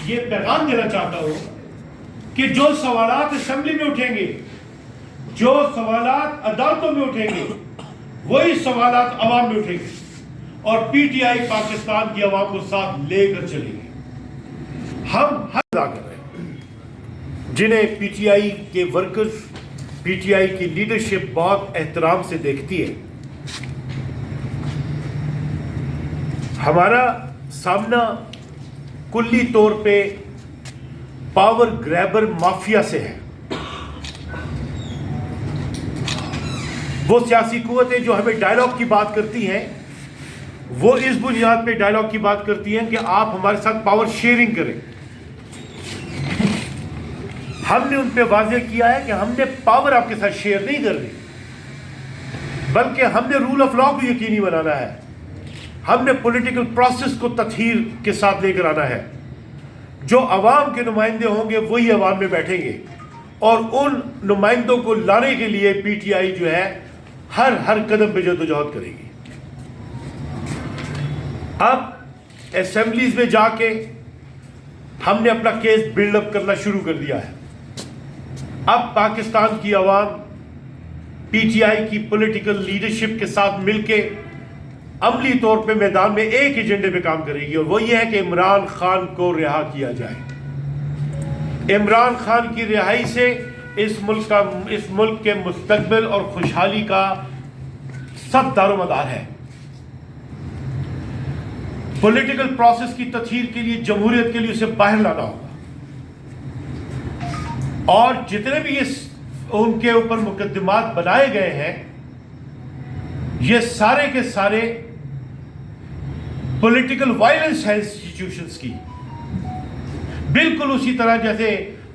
یہ پیغام دینا چاہتا ہوں کہ جو سوالات اسمبلی میں اٹھیں گے، جو سوالات عدالتوں میں اٹھیں گے، وہی سوالات عوام میں اٹھیں گے، اور پی ٹی آئی پاکستان کی عوام کو ساتھ لے کر چلے گی۔ ہم ادا کر رہے ہیں جنہیں پی ٹی آئی کے ورکرز، پی ٹی آئی کی لیڈرشپ بہت احترام سے دیکھتی ہے۔ ہمارا سامنا کلی طور پہ پاور گریبر مافیا سے ہے۔ وہ سیاسی قوتیں جو ہمیں ڈائیلاگ کی بات کرتی ہیں، وہ اس بنیاد پہ ڈائیلاگ کی بات کرتی ہیں کہ آپ ہمارے ساتھ پاور شیئرنگ کریں۔ ہم نے ان پہ واضح کیا ہے کہ ہم نے پاور آپ کے ساتھ شیئر نہیں کر رہی، بلکہ ہم نے رول آف لا کو یقینی بنانا ہے۔ ہم نے پولیٹیکل پروسیس کو تطہیر کے ساتھ لے کر آنا ہے۔ جو عوام کے نمائندے ہوں گے وہی عوام میں بیٹھیں گے، اور ان نمائندوں کو لانے کے لیے پی ٹی آئی جو ہے ہر قدم پہ جدوجہد کرے گی۔ اب اسمبلیز میں جا کے ہم نے اپنا کیس بلڈ اپ کرنا شروع کر دیا ہے۔ اب پاکستان کی عوام پی ٹی آئی کی پولیٹیکل لیڈرشپ کے ساتھ مل کے عملی طور پہ میدان میں ایک ایجنڈے پہ کام کرے گی، اور وہ یہ ہے کہ عمران خان کو رہا کیا جائے۔ عمران خان کی رہائی سے اس ملک کے مستقبل اور خوشحالی کا سب دار و مدار ہے۔ پولیٹیکل پروسیس کی تطہیر کے لیے، جمہوریت کے لیے اسے باہر لانا ہوگا، اور جتنے بھی ان کے اوپر مقدمات بنائے گئے ہیں، یہ سارے کے سارے پولیٹیکل وائلنس ہے انسٹیٹیوشنز کی، بالکل اسی طرح جیسے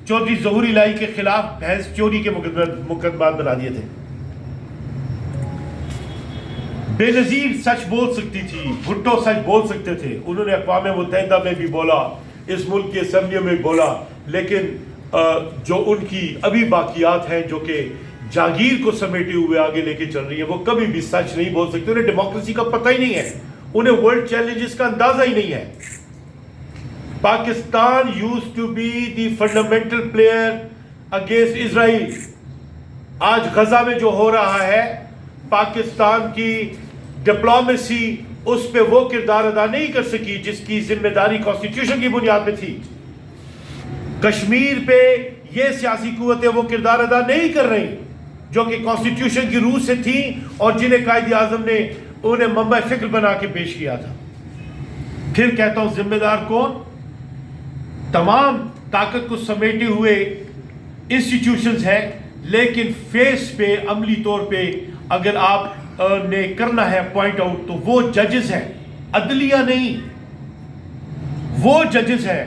چودھری ظہور الہی کے خلاف بھینس چوری کے مقدمات بنا دیے تھے۔ بے نظیر سچ بول سکتی تھی، بھٹو سچ بول سکتے تھے، انہوں نے اقوام متحدہ میں بھی بولا، اس ملک کی اسمبلیوں میں بولا، لیکن جو ان کی ابھی باقیات ہیں جو کہ جاگیر کو سمیٹے ہوئے آگے لے کے چل رہی ہے، وہ کبھی بھی سچ نہیں بول سکتے۔ انہیں ڈیموکریسی کا پتہ ہی نہیں ہے، انہیں ورلڈ چیلنجز کا اندازہ ہی نہیں ہے۔ Pakistan used to be the fundamental player against اسرائیل۔ آج غزہ میں جو ہو رہا ہے، پاکستان کی ڈپلومیسی اس پہ وہ کردار ادا نہیں کر سکی جس کی ذمہ داری کانسٹیٹیوشن کی بنیاد پہ تھی۔ کشمیر پہ یہ سیاسی قوتیں وہ کردار ادا نہیں کر رہی جو کہ کانسٹیٹیوشن کی روح سے تھیں، اور جنہیں قائد اعظم نے انہیں منبع فکر بنا کے پیش کیا تھا۔ پھر کہتا ہوں، ذمہ دار کون؟ تمام طاقت کو سمیٹے ہوئے انسٹیٹیوشنز ہیں، لیکن فیس پہ، عملی طور پہ اگر آپ نے کرنا ہے پوائنٹ آؤٹ، تو وہ ججز ہیں، عدلیہ نہیں، وہ ججز ہیں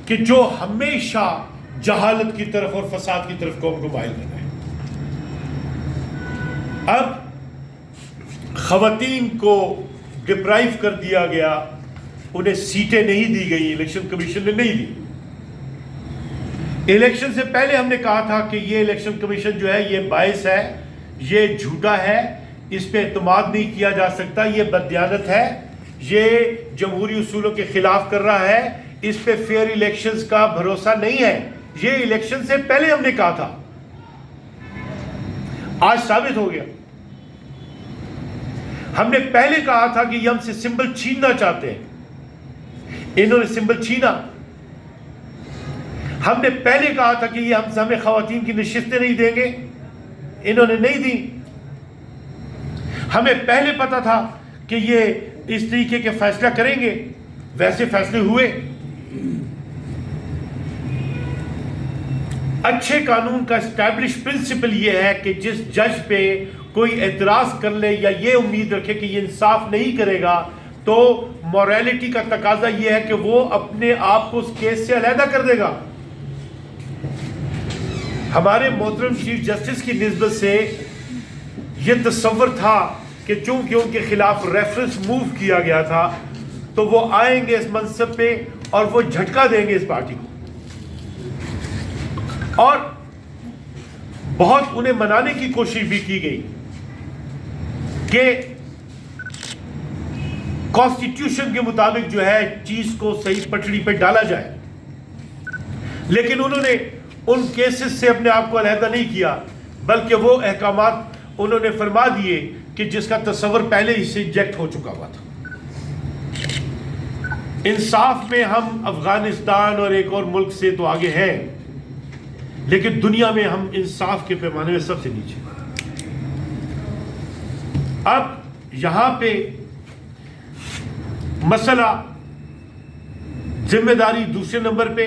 کہ جو ہمیشہ جہالت کی طرف اور فساد کی طرف قوم کو مائل کر رہے ہیں۔ اب خواتین کو ڈپرائیو کر دیا گیا، انہیں سیٹیں نہیں دی گئی، الیکشن کمیشن نے نہیں دی۔ الیکشن سے پہلے ہم نے کہا تھا کہ یہ الیکشن کمیشن جو ہے یہ باعث ہے، یہ جھوٹا ہے، اس پہ اعتماد نہیں کیا جا سکتا، یہ بددیانت ہے، یہ جمہوری اصولوں کے خلاف کر رہا ہے، اس پہ فیئر الیکشنز کا بھروسہ نہیں ہے۔ یہ الیکشن سے پہلے ہم نے کہا تھا، آج ثابت ہو گیا۔ ہم نے پہلے کہا تھا کہ یہ ہم سے سمبل چھیننا چاہتے ہیں، انہوں نے سمبل چھینا۔ ہم نے پہلے کہا تھا کہ یہ ہمیں خواتین کی نشستیں نہیں دیں گے، انہوں نے نہیں دی۔ ہمیں پہلے پتا تھا کہ یہ اس طریقے کے فیصلہ کریں گے، ویسے فیصلے ہوئے۔ اچھے قانون کا اسٹیبلش پرنسپل یہ ہے کہ جس جج پہ کوئی اعتراض کر لے یا یہ امید رکھے کہ یہ انصاف نہیں کرے گا، تو موریلٹی کا تقاضا یہ ہے کہ وہ اپنے آپ کو اس کیس سے علیحدہ کر دے گا۔ ہمارے محترم چیف جسٹس کی نسبت سے یہ تصور تھا کہ چونکہ ان کے خلاف ریفرنس موو کیا گیا تھا، تو وہ آئیں گے اس منصب پہ اور وہ جھٹکا دیں گے اس پارٹی کو، اور بہت انہیں منانے کی کوشش بھی کی گئی کہ کانسٹیٹیوشن کے مطابق جو ہے چیز کو صحیح پٹڑی پہ ڈالا جائے. لیکن انہوں نے ان کیسز سے اپنے آپ کو علیحدہ نہیں کیا، بلکہ وہ احکامات انہوں نے فرما دیے کہ جس کا تصور پہلے ہی سے انجیکٹ ہو چکا ہوا تھا. انصاف میں ہم افغانستان اور ایک اور ملک سے تو آگے ہیں، لیکن دنیا میں ہم انصاف کے پیمانے میں سب سے نیچے. اب یہاں پہ مسئلہ ذمہ داری دوسرے نمبر پہ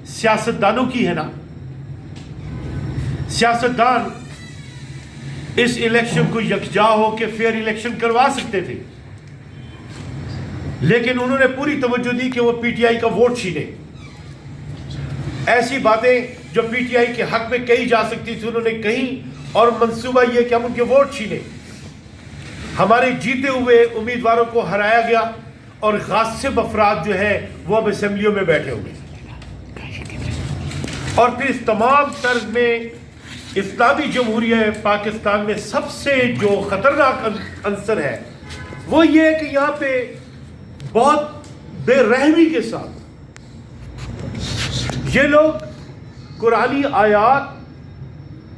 سیاستدانوں کی ہے نا. سیاستدان اس الیکشن کو یکجا ہو کے فیئر الیکشن کروا سکتے تھے، لیکن انہوں نے پوری توجہ دی کہ وہ پی ٹی آئی کا ووٹ چھینے. ایسی باتیں جو پی ٹی آئی کے حق میں کہی جا سکتی تھی انہوں نے کہیں، اور منصوبہ یہ کہ ہم ان کے ووٹ چھینے. ہمارے جیتے ہوئے امیدواروں کو ہرایا گیا اور غاصب افراد جو ہیں وہ اب اسمبلیوں میں بیٹھے ہوئے. اور پھر اس تمام طرز میں اسلامی جمہوریہ پاکستان میں سب سے جو خطرناک عنصر ہے وہ یہ ہے کہ یہاں پہ بہت بے رحمی کے ساتھ یہ لوگ قرآنی آیات،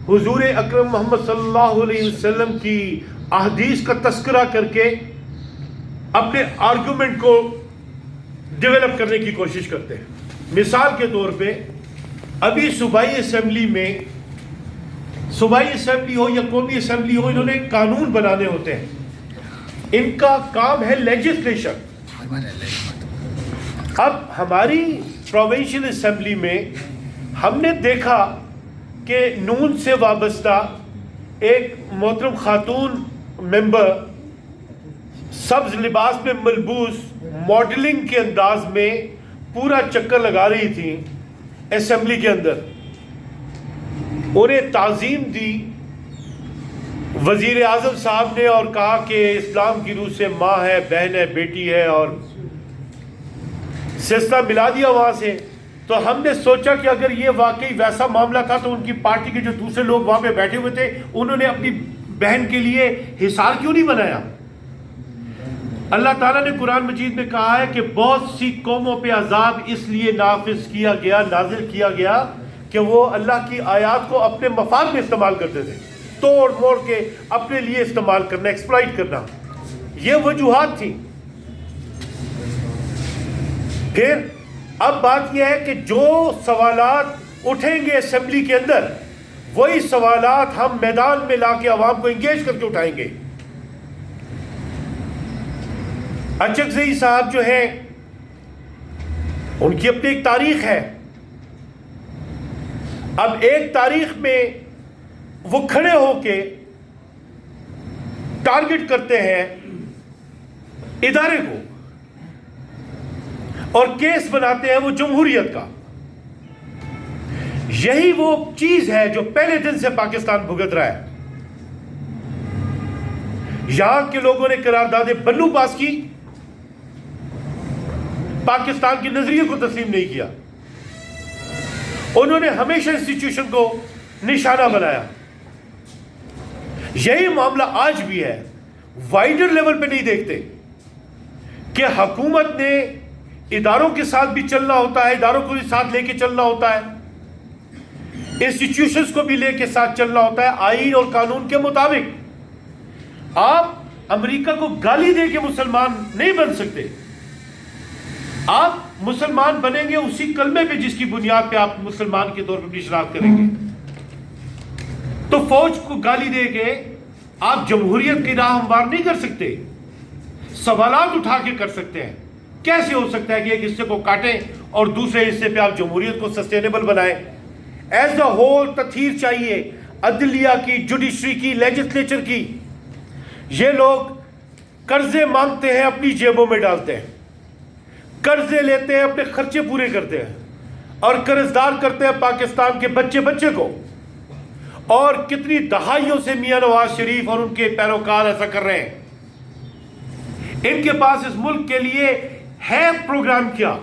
حضور اکرم محمد صلی اللہ علیہ وسلم کی احادیث کا تذکرہ کر کے اپنے آرگومنٹ کو ڈیولپ کرنے کی کوشش کرتے ہیں. مثال کے طور پہ ابھی صوبائی اسمبلی میں، صوبائی اسمبلی ہو یا قومی اسمبلی ہو، انہوں نے قانون بنانے ہوتے ہیں. ان کا کام ہے لیجسلیشن. اب ہماری پروونشل اسمبلی میں ہم نے دیکھا کہ نون سے وابستہ ایک محترم خاتون ممبر سبز لباس میں ملبوس ماڈلنگ کے انداز میں پورا چکر لگا رہی تھی اسمبلی کے اندر. انہیں تعظیم دی وزیر اعظم صاحب نے اور کہا کہ اسلام کی روح سے ماں ہے، بہن ہے، بیٹی ہے، اور سلسلہ ملا دیا وہاں سے. تو ہم نے سوچا کہ اگر یہ واقعی ویسا معاملہ تھا تو ان کی پارٹی کے جو دوسرے لوگ وہاں پہ بیٹھے ہوئے تھے انہوں نے اپنی بہن کے لیے حصار کیوں نہیں بنایا؟ اللہ تعالیٰ نے قرآن مجید میں کہا ہے کہ بہت سی قوموں پہ عذاب اس لیے نافذ کیا گیا، نازل کیا گیا کہ وہ اللہ کی آیات کو اپنے مفاد میں استعمال کرتے تھے، توڑ موڑ کے اپنے لیے استعمال کرنا، ایکسپلائٹ کرنا. یہ وجوہات تھیں. پھر اب بات یہ ہے کہ جو سوالات اٹھیں گے اسمبلی کے اندر وہی سوالات ہم میدان میں لا کے عوام کو انگیج کر کے اٹھائیں گے. اچکزئی صاحب جو ہیں ان کی اپنی ایک تاریخ ہے. اب ایک تاریخ میں وہ کھڑے ہو کے ٹارگٹ کرتے ہیں ادارے کو اور کیس بناتے ہیں وہ جمہوریت کا. یہی وہ چیز ہے جو پہلے دن سے پاکستان بھگت رہا ہے. یہاں کے لوگوں نے قرارداد بنو پاس کی، پاکستان کے نظریے کو تسلیم نہیں کیا. انہوں نے ہمیشہ انسٹیٹیوشن کو نشانہ بنایا. یہی معاملہ آج بھی ہے. وائڈر لیول پہ نہیں دیکھتے کہ حکومت نے اداروں کے ساتھ بھی چلنا ہوتا ہے، اداروں کو بھی ساتھ لے کے چلنا ہوتا ہے، انسٹیٹیوشنز کو بھی لے کے ساتھ چلنا ہوتا ہے آئین اور قانون کے مطابق. آپ امریکہ کو گالی دے کے مسلمان نہیں بن سکتے. آپ مسلمان بنیں گے اسی کلمے پہ جس کی بنیاد پہ آپ مسلمان کے طور پہ اپنی شناخت کریں گے. تو فوج کو گالی دے کے آپ جمہوریت کی راہ ہموار نہیں کر سکتے. سوالات اٹھا کے کر سکتے ہیں. کیسے ہو سکتا ہے کہ ایک حصے کو کاٹیں اور دوسرے حصے پہ آپ جمہوریت کو سسٹینیبل بنائیں؟ ایز اے ہول تطہیر چاہیے عدلیہ کی، جوڈیشری کی، لیجسلیچر کی. یہ لوگ قرضے مانگتے ہیں، اپنی جیبوں میں ڈالتے ہیں، قرضے لیتے ہیں، اپنے خرچے پورے کرتے ہیں اور قرضدار کرتے ہیں پاکستان کے بچے بچے کو. اور کتنی دہائیوں سے میاں نواز شریف اور ان کے پیروکار ایسا کر رہے ہیں. ان کے پاس اس ملک کے لیے ہے پروگرام کیا؟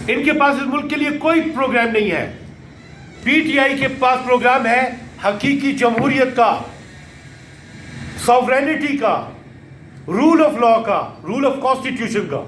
ان کے پاس اس ملک کے لیے کوئی پروگرام نہیں ہے. پی ٹی آئی کے پاس پروگرام ہے حقیقی جمہوریت کا، سوورینٹی کا، رول آف لا کا، رول آف کانسٹیٹیوشن کا.